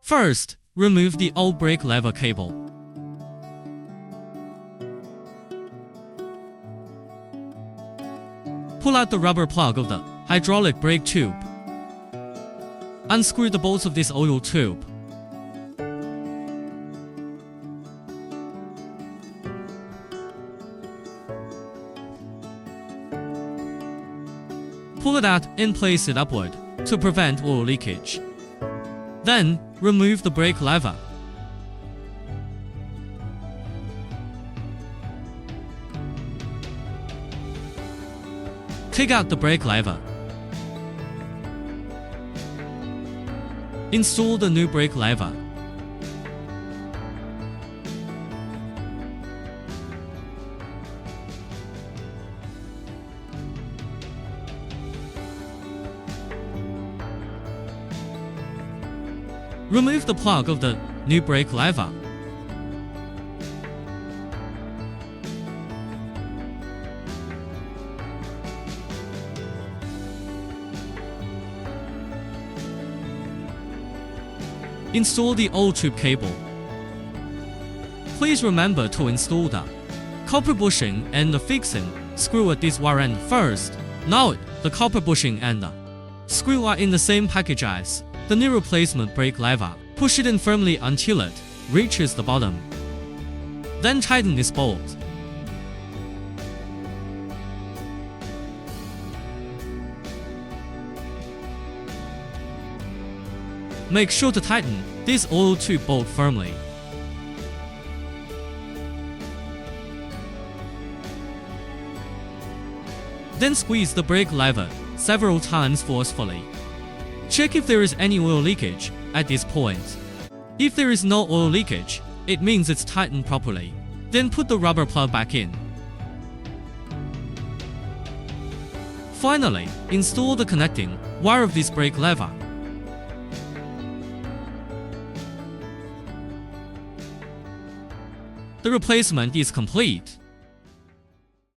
First, remove the old brake lever cable. Pull out the rubber plug of the hydraulic brake tube. Unscrew the bolts of this oil tube. Pull it out and place it upward to prevent oil leakage. Then, remove the brake lever. Take out the brake lever. Install the new brake lever. Remove the plug of the new brake lever. Install the old tube cable. Please remember to install the copper bushing and the fixing screw at this wire end first. Note, the copper bushing and the screw are in the same package as the new replacement brake lever. Push it in firmly until it reaches the bottom. Then tighten this bolt. Make sure to tighten this oil tube bolt firmly. Then squeeze the brake lever several times forcefully. Check if there is any oil leakage at this point. If there is no oil leakage, it means it's tightened properly. Then put the rubber plug back in. Finally, install the connecting wire of this brake lever. The replacement is complete.